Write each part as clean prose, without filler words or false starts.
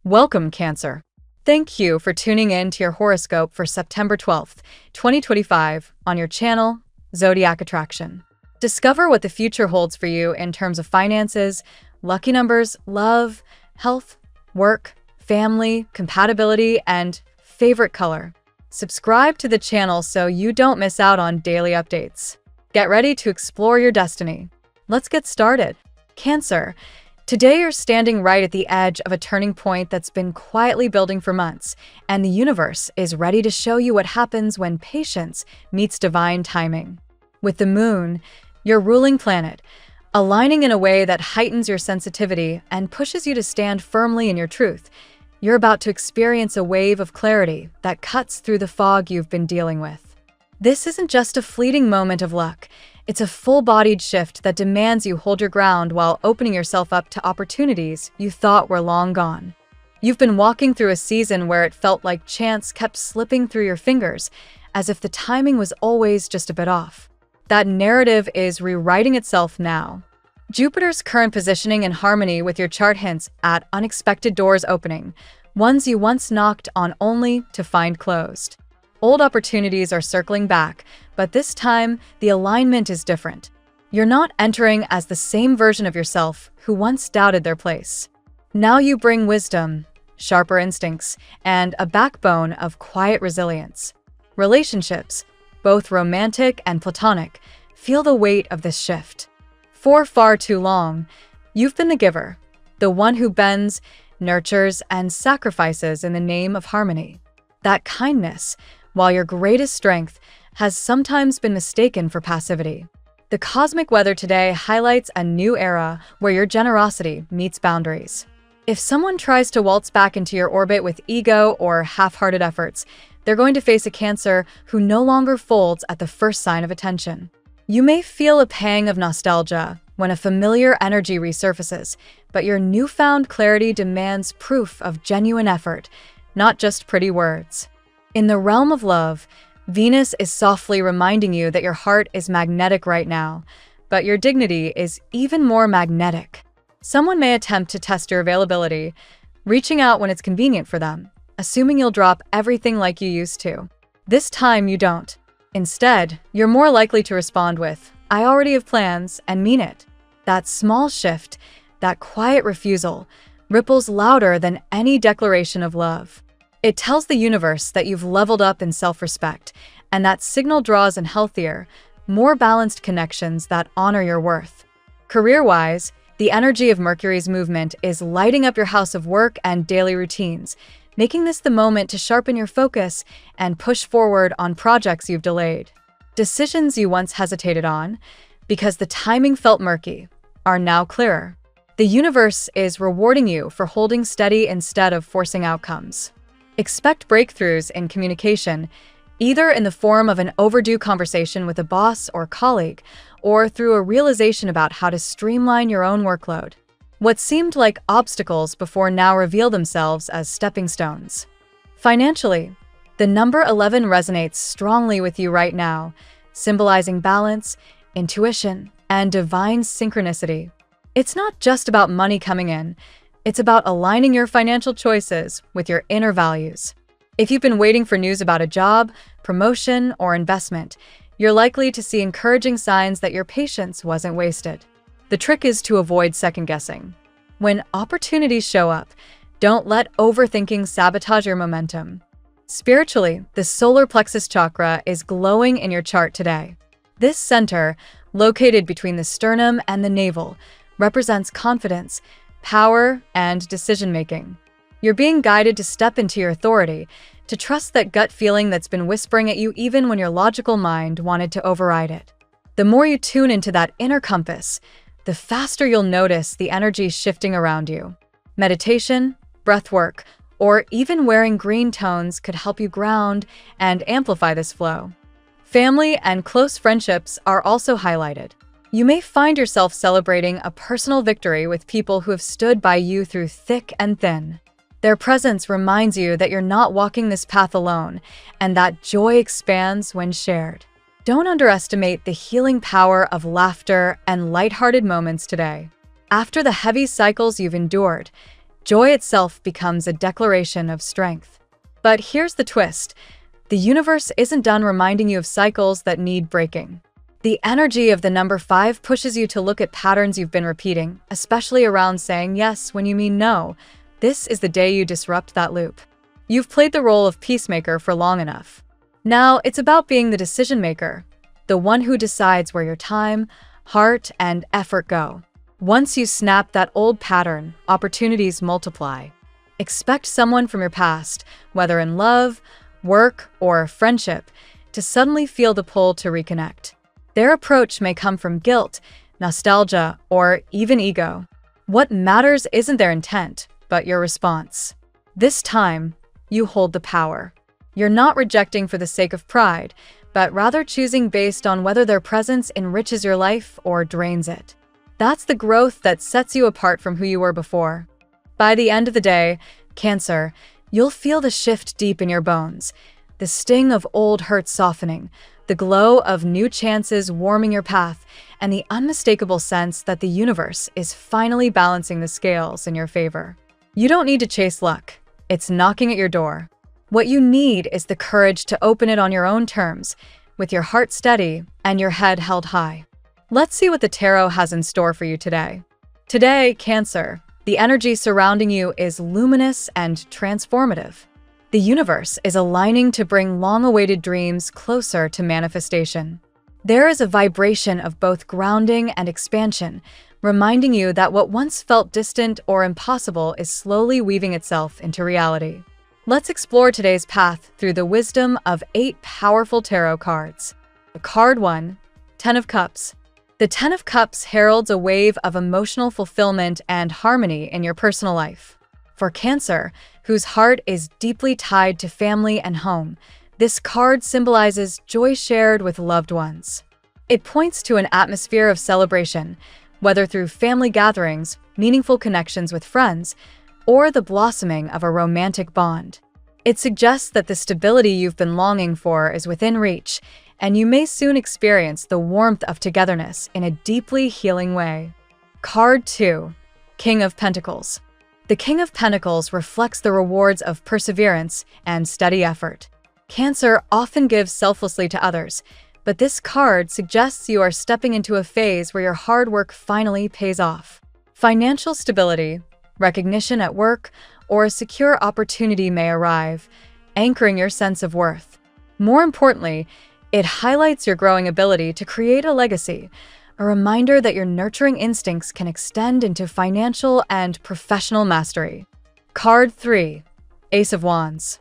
Welcome, Cancer. Thank you for tuning in to your horoscope for September 12th, 2025, on your channel, Zodiac Attraction. Discover what the future holds for you in terms of finances, lucky numbers, love, health, work, family, compatibility, and favorite color. Subscribe to the channel so you don't miss out on daily updates. Get ready to explore your destiny. Let's get started. Cancer. Today you're standing right at the edge of a turning point that's been quietly building for months, and the universe is ready to show you what happens when patience meets divine timing. With the moon, your ruling planet, aligning in a way that heightens your sensitivity and pushes you to stand firmly in your truth, you're about to experience a wave of clarity that cuts through the fog you've been dealing with. This isn't just a fleeting moment of luck. It's a full-bodied shift that demands you hold your ground while opening yourself up to opportunities you thought were long gone. You've been walking through a season where it felt like chance kept slipping through your fingers, as if the timing was always just a bit off. That narrative is rewriting itself now. Jupiter's current positioning in harmony with your chart hints at unexpected doors opening, ones you once knocked on only to find closed. Old opportunities are circling back, but this time the alignment is different. You're not entering as the same version of yourself who once doubted their place. Now you bring wisdom, sharper instincts, and a backbone of quiet resilience. Relationships, both romantic and platonic, feel the weight of this shift. For far too long, you've been the giver, the one who bends, nurtures, and sacrifices in the name of harmony. That kindness, while your greatest strength, has sometimes been mistaken for passivity. The cosmic weather today highlights a new era where your generosity meets boundaries. If someone tries to waltz back into your orbit with ego or half-hearted efforts, they're going to face a Cancer who no longer folds at the first sign of attention. You may feel a pang of nostalgia when a familiar energy resurfaces, but your newfound clarity demands proof of genuine effort, not just pretty words. In the realm of love, Venus is softly reminding you that your heart is magnetic right now, but your dignity is even more magnetic. Someone may attempt to test your availability, reaching out when it's convenient for them, assuming you'll drop everything like you used to. This time you don't. Instead, you're more likely to respond with, "I already have plans," and mean it. That small shift, that quiet refusal, ripples louder than any declaration of love. It tells the universe that you've leveled up in self-respect, and that signal draws in healthier, more balanced connections that honor your worth. Career-wise, the energy of Mercury's movement is lighting up your house of work and daily routines, making this the moment to sharpen your focus and push forward on projects you've delayed. Decisions you once hesitated on, because the timing felt murky, are now clearer. The universe is rewarding you for holding steady instead of forcing outcomes. Expect breakthroughs in communication, either in the form of an overdue conversation with a boss or colleague, or through a realization about how to streamline your own workload. What seemed like obstacles before now reveal themselves as stepping stones. Financially, the number 11 resonates strongly with you right now, symbolizing balance, intuition, and divine synchronicity. It's not just about money coming in. It's about aligning your financial choices with your inner values. If you've been waiting for news about a job, promotion, or investment, you're likely to see encouraging signs that your patience wasn't wasted. The trick is to avoid second-guessing. When opportunities show up, don't let overthinking sabotage your momentum. Spiritually, the solar plexus chakra is glowing in your chart today. This center, located between the sternum and the navel, represents confidence, power, and decision-making. You're being guided to step into your authority, to trust that gut feeling that's been whispering at you even when your logical mind wanted to override it. The more you tune into that inner compass, the faster you'll notice the energy shifting around you. Meditation, breath work, or even wearing green tones could help you ground and amplify this flow. Family and close friendships are also highlighted. You may find yourself celebrating a personal victory with people who have stood by you through thick and thin. Their presence reminds you that you're not walking this path alone, and that joy expands when shared. Don't underestimate the healing power of laughter and lighthearted moments today. After the heavy cycles you've endured, Joy itself becomes a declaration of strength. But here's the twist. The universe isn't done reminding you of cycles that need breaking. The energy of the number 5 pushes you to look at patterns you've been repeating, especially around saying yes when you mean no. This is the day you disrupt that loop. You've played the role of peacemaker for long enough. Now it's about being the decision maker, the one who decides where your time, heart, and effort go. Once you snap that old pattern, opportunities multiply. Expect someone from your past, whether in love, work, or friendship, to suddenly feel the pull to reconnect. Their approach may come from guilt, nostalgia, or even ego. What matters isn't their intent, but your response. This time, you hold the power. You're not rejecting for the sake of pride, but rather choosing based on whether their presence enriches your life or drains it. That's the growth that sets you apart from who you were before. By the end of the day, Cancer, you'll feel the shift deep in your bones, the sting of old hurt softening, the glow of new chances warming your path, and the unmistakable sense that the universe is finally balancing the scales in your favor. You don't need to chase luck. It's knocking at your door. What you need is the courage to open it on your own terms, with your heart steady and your head held high. Let's see what the tarot has in store for you today. Today, Cancer, the energy surrounding you is luminous and transformative. The universe is aligning to bring long-awaited dreams closer to manifestation. There is a vibration of both grounding and expansion, reminding you that what once felt distant or impossible is slowly weaving itself into reality. Let's explore today's path through the wisdom of 8 powerful tarot cards. Card 1, 10 of Cups. The 10 of Cups heralds a wave of emotional fulfillment and harmony in your personal life. For Cancer, whose heart is deeply tied to family and home, this card symbolizes joy shared with loved ones. It points to an atmosphere of celebration, whether through family gatherings, meaningful connections with friends, or the blossoming of a romantic bond. It suggests that the stability you've been longing for is within reach, and you may soon experience the warmth of togetherness in a deeply healing way. Card 2, King of Pentacles. The King of Pentacles reflects the rewards of perseverance and steady effort. Cancer often gives selflessly to others, but this card suggests you are stepping into a phase where your hard work finally pays off. Financial stability, recognition at work, or a secure opportunity may arrive, anchoring your sense of worth. More importantly, it highlights your growing ability to create a legacy, a reminder that your nurturing instincts can extend into financial and professional mastery. Card 3, Ace of Wands.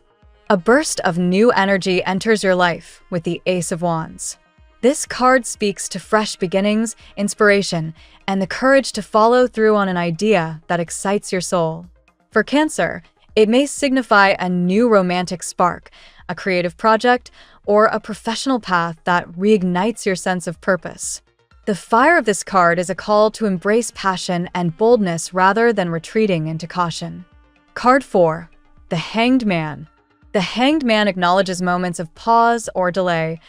A burst of new energy enters your life with the Ace of Wands. This card speaks to fresh beginnings, inspiration, and the courage to follow through on an idea that excites your soul. For Cancer, it may signify a new romantic spark, a creative project, or a professional path that reignites your sense of purpose. The fire of this card is a call to embrace passion and boldness rather than retreating into caution. Card 4, the Hanged Man. The Hanged Man acknowledges moments of pause or delay,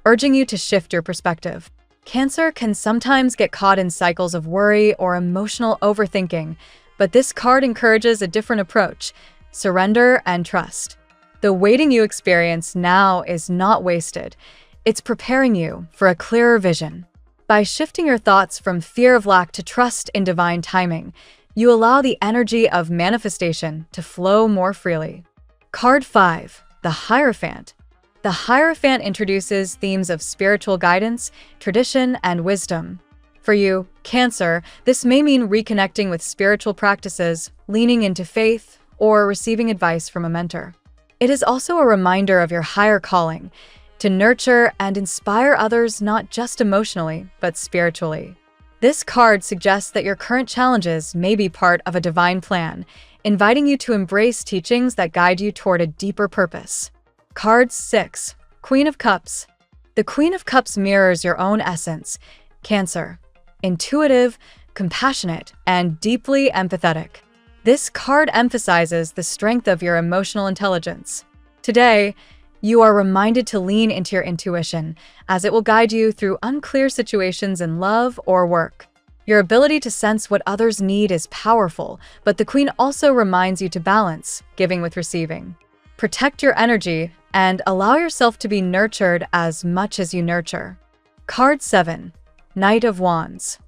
urging you to shift your perspective. Cancer can sometimes get caught in cycles of worry or emotional overthinking, but this card encourages a different approach: surrender and trust. The waiting you experience now is not wasted. It's preparing you for a clearer vision. By shifting your thoughts from fear of lack to trust in divine timing, you allow the energy of manifestation to flow more freely. Card 5, the Hierophant. The Hierophant introduces themes of spiritual guidance, tradition, and wisdom. For you, Cancer, this may mean reconnecting with spiritual practices, leaning into faith, or receiving advice from a mentor. It is also a reminder of your higher calling, to nurture and inspire others not just emotionally, but spiritually. This card suggests that your current challenges may be part of a divine plan, inviting you to embrace teachings that guide you toward a deeper purpose. Card 6, Queen of Cups. The Queen of Cups mirrors your own essence, Cancer. Intuitive, compassionate, and deeply empathetic. This card emphasizes the strength of your emotional intelligence. Today, you are reminded to lean into your intuition, as it will guide you through unclear situations in love or work. Your ability to sense what others need is powerful, but the Queen also reminds you to balance, giving with receiving. Protect your energy and allow yourself to be nurtured as much as you nurture. Card 7. Knight of Wands.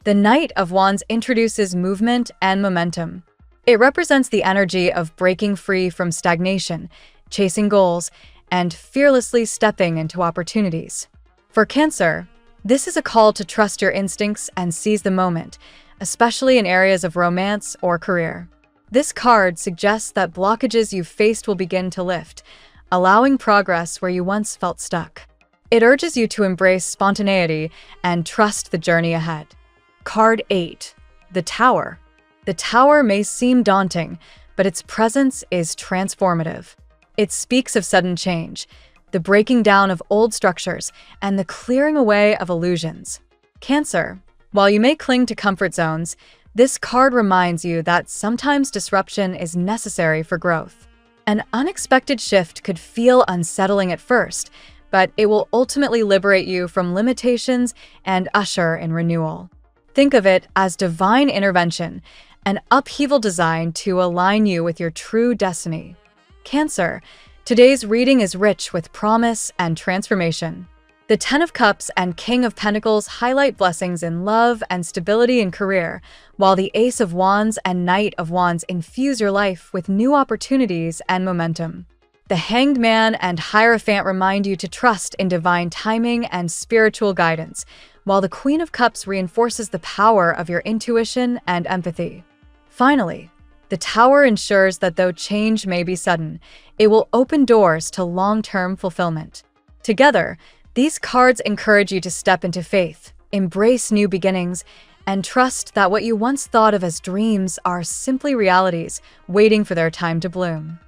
The Knight of Wands introduces movement and momentum. It represents the energy of breaking free from stagnation, chasing goals, and fearlessly stepping into opportunities. For Cancer, this is a call to trust your instincts and seize the moment, especially in areas of romance or career. This card suggests that blockages you've faced will begin to lift, allowing progress where you once felt stuck. It urges you to embrace spontaneity and trust the journey ahead. Card 8. The Tower. The Tower may seem daunting, but its presence is transformative. It speaks of sudden change, the breaking down of old structures, and the clearing away of illusions. Cancer, while you may cling to comfort zones, this card reminds you that sometimes disruption is necessary for growth. An unexpected shift could feel unsettling at first, but it will ultimately liberate you from limitations and usher in renewal. Think of it as divine intervention, an upheaval designed to align you with your true destiny. Cancer, today's reading is rich with promise and transformation. The Ten of Cups and King of Pentacles highlight blessings in love and stability in career, while the Ace of Wands and Knight of Wands infuse your life with new opportunities and momentum. The Hanged Man and Hierophant remind you to trust in divine timing and spiritual guidance, while the Queen of Cups reinforces the power of your intuition and empathy. Finally, the Tower ensures that though change may be sudden, it will open doors to long-term fulfillment. Together, these cards encourage you to step into faith, embrace new beginnings, and trust that what you once thought of as dreams are simply realities waiting for their time to bloom.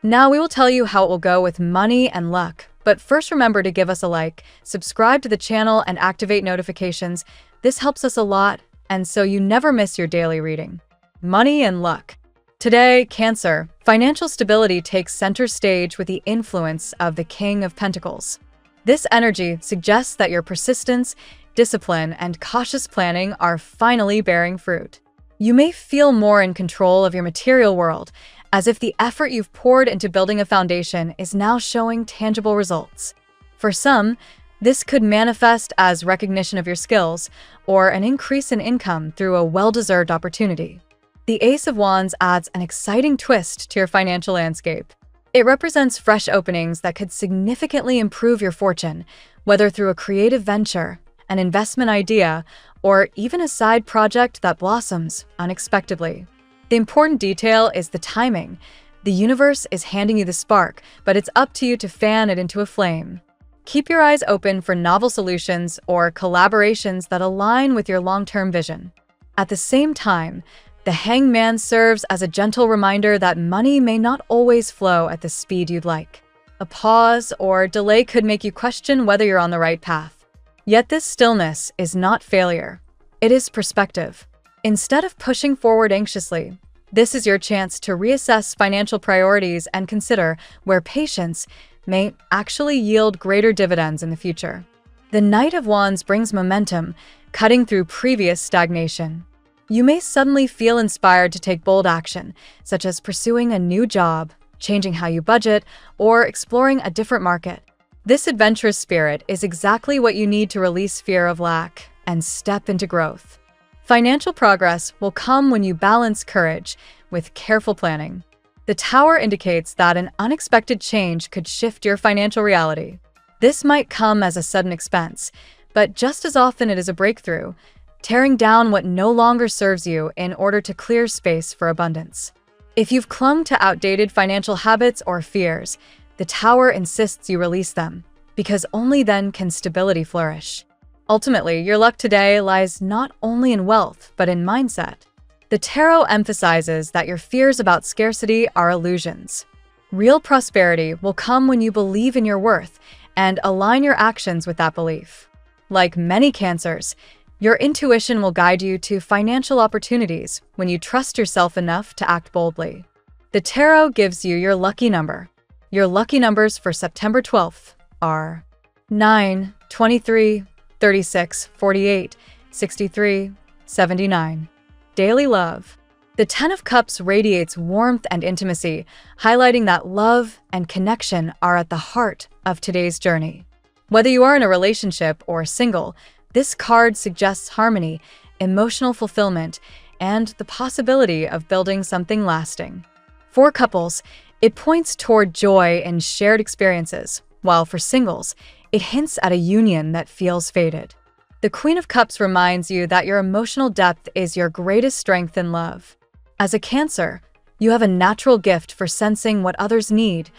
Now we will tell you how it will go with money and luck, but first remember to give us a like, subscribe to the channel, and activate notifications. This helps us a lot, and so you never miss your daily reading. Money and luck. Today, Cancer, financial stability takes center stage with the influence of the King of Pentacles. This energy suggests that your persistence, discipline, and cautious planning are finally bearing fruit. You may feel more in control of your material world, as if the effort you've poured into building a foundation is now showing tangible results. For some, this could manifest as recognition of your skills or an increase in income through a well-deserved opportunity. The Ace of Wands adds an exciting twist to your financial landscape. It represents fresh openings that could significantly improve your fortune, whether through a creative venture, an investment idea, or even a side project that blossoms unexpectedly. The important detail is the timing. The universe is handing you the spark, but it's up to you to fan it into a flame. Keep your eyes open for novel solutions or collaborations that align with your long-term vision. At the same time, the Hanged Man serves as a gentle reminder that money may not always flow at the speed you'd like. A pause or delay could make you question whether you're on the right path. Yet this stillness is not failure. It is perspective. Instead of pushing forward anxiously, this is your chance to reassess financial priorities and consider where patience may actually yield greater dividends in the future. The Knight of Wands brings momentum, cutting through previous stagnation. You may suddenly feel inspired to take bold action, such as pursuing a new job, changing how you budget, or exploring a different market. This adventurous spirit is exactly what you need to release fear of lack and step into growth. Financial progress will come when you balance courage with careful planning. The Tower indicates that an unexpected change could shift your financial reality. This might come as a sudden expense, but just as often it is a breakthrough, tearing down what no longer serves you in order to clear space for abundance. If you've clung to outdated financial habits or fears, the Tower insists you release them, because only then can stability flourish. Ultimately, your luck today lies not only in wealth, but in mindset. The tarot emphasizes that your fears about scarcity are illusions. Real prosperity will come when you believe in your worth and align your actions with that belief. Like many Cancers, your intuition will guide you to financial opportunities when you trust yourself enough to act boldly. The tarot gives you your lucky number. Your lucky numbers for September 12th are 9, 23, 36, 48, 63, 79. Daily love. The Ten of Cups radiates warmth and intimacy, highlighting that love and connection are at the heart of today's journey. Whether you are in a relationship or single, this card suggests harmony, emotional fulfillment, and the possibility of building something lasting. For couples, it points toward joy and shared experiences, while for singles, it hints at a union that feels fated. The Queen of Cups reminds you that your emotional depth is your greatest strength in love. As a Cancer, you have a natural gift for sensing what others need,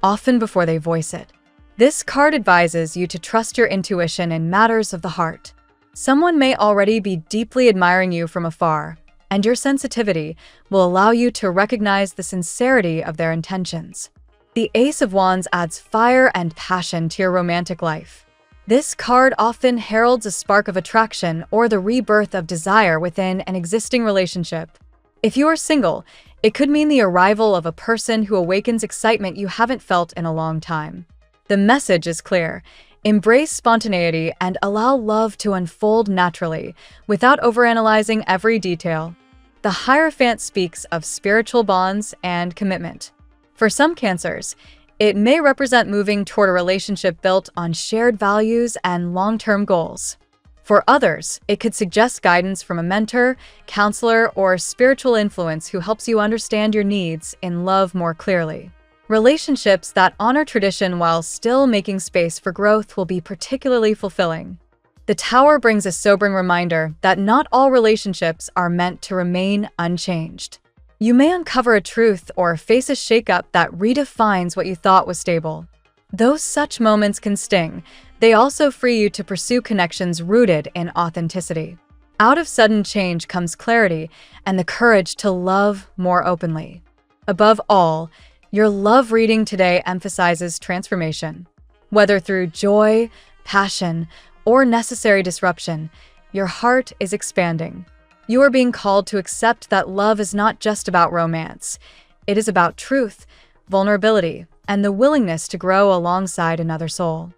often before they voice it. This card advises you to trust your intuition in matters of the heart. Someone may already be deeply admiring you from afar, and your sensitivity will allow you to recognize the sincerity of their intentions. The Ace of Wands adds fire and passion to your romantic life. This card often heralds a spark of attraction or the rebirth of desire within an existing relationship. If you are single, it could mean the arrival of a person who awakens excitement you haven't felt in a long time. The message is clear. Embrace spontaneity and allow love to unfold naturally, without overanalyzing every detail. The Hierophant speaks of spiritual bonds and commitment. For some Cancers, it may represent moving toward a relationship built on shared values and long-term goals. For others, it could suggest guidance from a mentor, counselor, or spiritual influence who helps you understand your needs in love more clearly. Relationships that honor tradition while still making space for growth will be particularly fulfilling. The Tower brings a sobering reminder that not all relationships are meant to remain unchanged. You may uncover a truth or face a shakeup that redefines what you thought was stable. Though such moments can sting, they also free you to pursue connections rooted in authenticity. Out of sudden change comes clarity and the courage to love more openly. Above all, your love reading today emphasizes transformation. Whether through joy, passion, or necessary disruption, your heart is expanding. You are being called to accept that love is not just about romance. It is about truth, vulnerability, and the willingness to grow alongside another soul.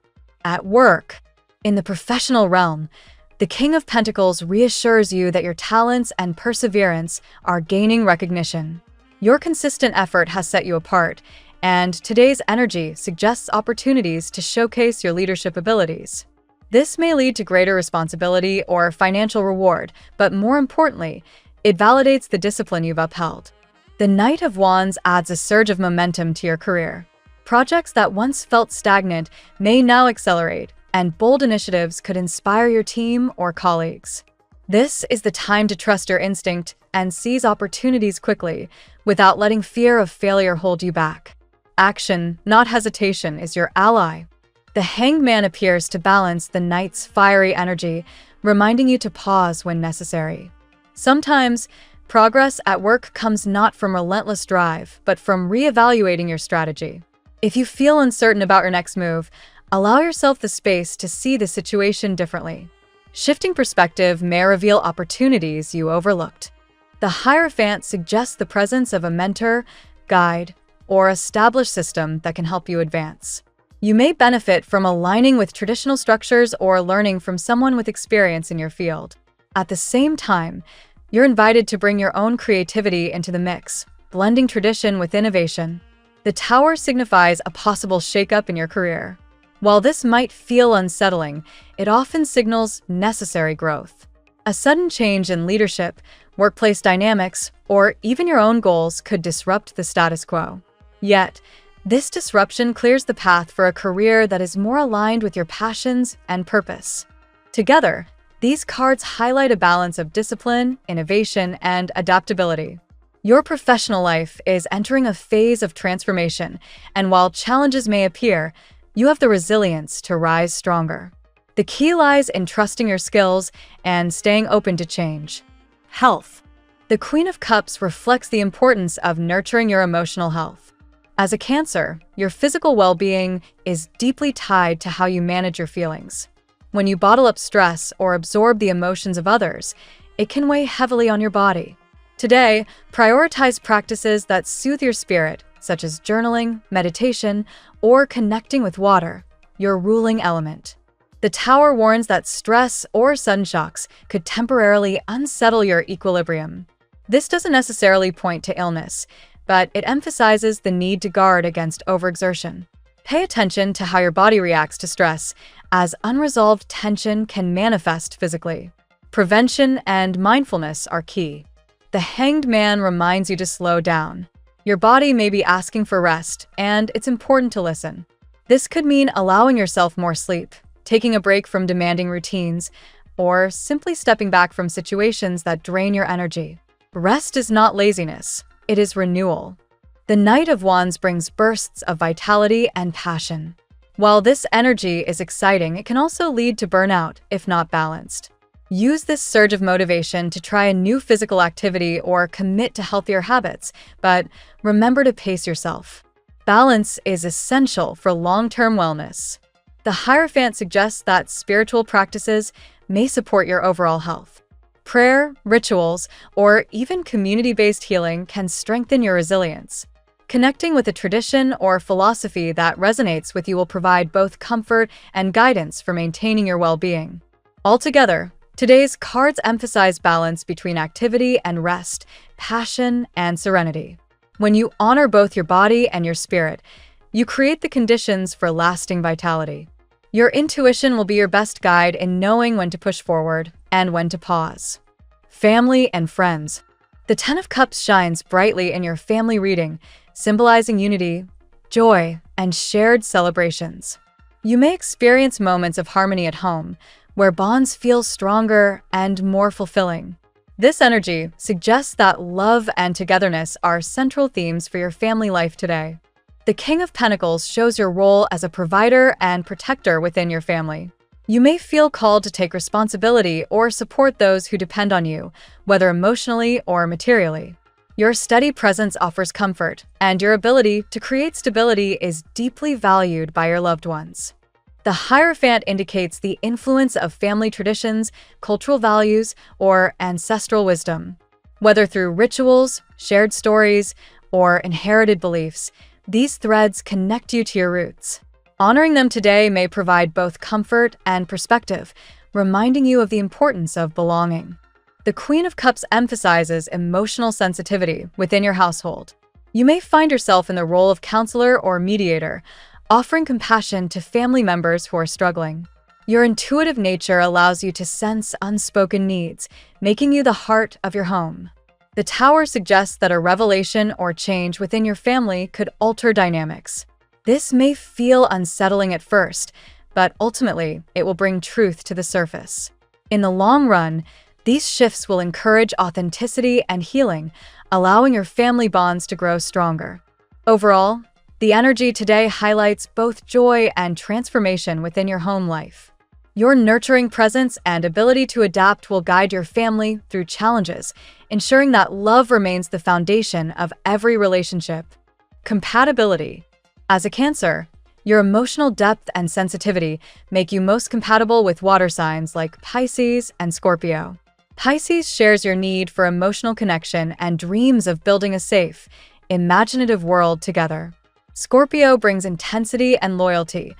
At work, in the professional realm, the King of Pentacles reassures you that your talents and perseverance are gaining recognition. Your consistent effort has set you apart, and today's energy suggests opportunities to showcase your leadership abilities. This may lead to greater responsibility or financial reward, but more importantly, it validates the discipline you've upheld. The Knight of Wands adds a surge of momentum to your career. Projects that once felt stagnant may now accelerate, and bold initiatives could inspire your team or colleagues. This is the time to trust your instinct and seize opportunities quickly, without letting fear of failure hold you back. Action, not hesitation, is your ally. The Hanged Man appears to balance the Knight's fiery energy, reminding you to pause when necessary. Sometimes, progress at work comes not from relentless drive, but from reevaluating your strategy. If you feel uncertain about your next move, allow yourself the space to see the situation differently. Shifting perspective may reveal opportunities you overlooked. The Hierophant suggests the presence of a mentor, guide, or established system that can help you advance. You may benefit from aligning with traditional structures or learning from someone with experience in your field. At the same time, you're invited to bring your own creativity into the mix, blending tradition with innovation. The Tower signifies a possible shakeup in your career. While this might feel unsettling, it often signals necessary growth. A sudden change in leadership, workplace dynamics, or even your own goals could disrupt the status quo. Yet, this disruption clears the path for a career that is more aligned with your passions and purpose. Together, these cards highlight a balance of discipline, innovation, and adaptability. Your professional life is entering a phase of transformation, and while challenges may appear, you have the resilience to rise stronger. The key lies in trusting your skills and staying open to change. Health. The Queen of Cups reflects the importance of nurturing your emotional health. As a Cancer, your physical well-being is deeply tied to how you manage your feelings. When you bottle up stress or absorb the emotions of others, it can weigh heavily on your body. Today, prioritize practices that soothe your spirit, such as journaling, meditation, or connecting with water, your ruling element. The Tower warns that stress or sudden shocks could temporarily unsettle your equilibrium. This doesn't necessarily point to illness, but it emphasizes the need to guard against overexertion. Pay attention to how your body reacts to stress, as unresolved tension can manifest physically. Prevention and mindfulness are key. The Hanged Man reminds you to slow down. Your body may be asking for rest, and it's important to listen. This could mean allowing yourself more sleep, taking a break from demanding routines, or simply stepping back from situations that drain your energy. Rest is not laziness, it is renewal. The Knight of Wands brings bursts of vitality and passion. While this energy is exciting, it can also lead to burnout if not balanced. Use this surge of motivation to try a new physical activity or commit to healthier habits, but remember to pace yourself. Balance is essential for long-term wellness. The Hierophant suggests that spiritual practices may support your overall health. Prayer, rituals, or even community-based healing can strengthen your resilience. Connecting with a tradition or philosophy that resonates with you will provide both comfort and guidance for maintaining your well-being. Altogether, today's cards emphasize balance between activity and rest, passion and serenity. When you honor both your body and your spirit, you create the conditions for lasting vitality. Your intuition will be your best guide in knowing when to push forward and when to pause. Family and friends. The Ten of Cups shines brightly in your family reading, symbolizing unity, joy, and shared celebrations. You may experience moments of harmony at home, where bonds feel stronger and more fulfilling. This energy suggests that love and togetherness are central themes for your family life today. The King of Pentacles shows your role as a provider and protector within your family. You may feel called to take responsibility or support those who depend on you, whether emotionally or materially. Your steady presence offers comfort, and your ability to create stability is deeply valued by your loved ones. The Hierophant indicates the influence of family traditions, cultural values, or ancestral wisdom. Whether through rituals, shared stories, or inherited beliefs, these threads connect you to your roots. Honoring them today may provide both comfort and perspective, reminding you of the importance of belonging. The Queen of Cups emphasizes emotional sensitivity within your household. You may find yourself in the role of counselor or mediator, offering compassion to family members who are struggling. Your intuitive nature allows you to sense unspoken needs, making you the heart of your home. The Tower suggests that a revelation or change within your family could alter dynamics. This may feel unsettling at first, but ultimately, it will bring truth to the surface. In the long run, these shifts will encourage authenticity and healing, allowing your family bonds to grow stronger. Overall, the energy today highlights both joy and transformation within your home life. Your nurturing presence and ability to adapt will guide your family through challenges, ensuring that love remains the foundation of every relationship. Compatibility. As a Cancer, your emotional depth and sensitivity make you most compatible with water signs like Pisces and Scorpio. Pisces shares your need for emotional connection and dreams of building a safe, imaginative world together. Scorpio brings intensity and loyalty,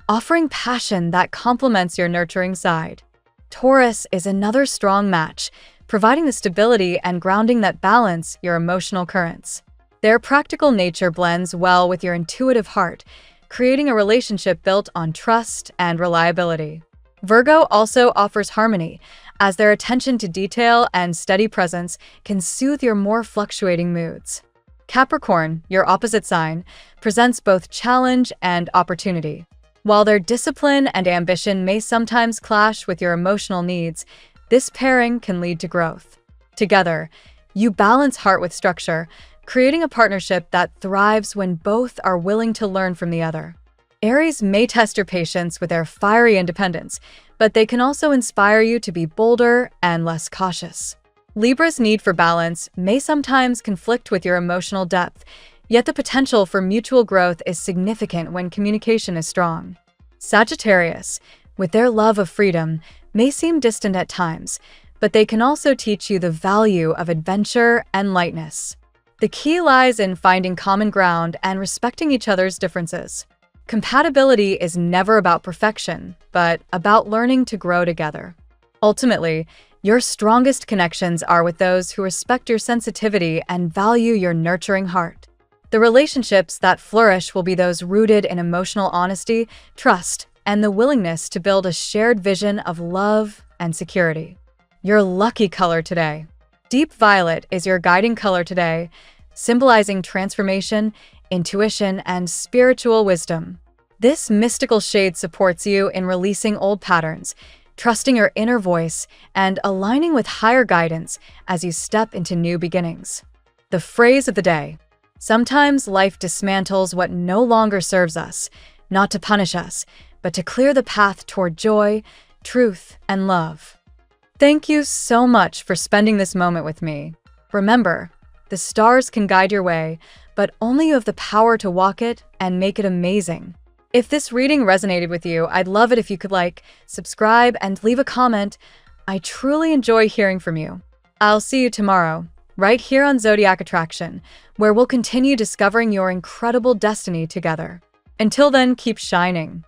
offering passion that complements your nurturing side. Taurus is another strong match, providing the stability and grounding that balance your emotional currents. Their practical nature blends well with your intuitive heart, creating a relationship built on trust and reliability. Virgo also offers harmony, as their attention to detail and steady presence can soothe your more fluctuating moods. Capricorn, your opposite sign, presents both challenge and opportunity. While their discipline and ambition may sometimes clash with your emotional needs, this pairing can lead to growth. Together, you balance heart with structure, creating a partnership that thrives when both are willing to learn from the other. Aries may test your patience with their fiery independence, but they can also inspire you to be bolder and less cautious. Libra's need for balance may sometimes conflict with your emotional depth, yet the potential for mutual growth is significant when communication is strong. Sagittarius, with their love of freedom, may seem distant at times, but they can also teach you the value of adventure and lightness. The key lies in finding common ground and respecting each other's differences. Compatibility is never about perfection, but about learning to grow together. Ultimately, your strongest connections are with those who respect your sensitivity and value your nurturing heart. The relationships that flourish will be those rooted in emotional honesty, trust, and the willingness to build a shared vision of love and security. Your lucky color today. Deep violet is your guiding color today, symbolizing transformation, intuition, and spiritual wisdom. This mystical shade supports you in releasing old patterns, trusting your inner voice, and aligning with higher guidance as you step into new beginnings. The phrase of the day. Sometimes life dismantles what no longer serves us, not to punish us, but to clear the path toward joy, truth, and love. Thank you so much for spending this moment with me. Remember, the stars can guide your way, but only you have the power to walk it and make it amazing. If this reading resonated with you, I'd love it if you could like, subscribe, and leave a comment. I truly enjoy hearing from you. I'll see you tomorrow, right here on Zodiac Attraction, where we'll continue discovering your incredible destiny together. Until then, keep shining.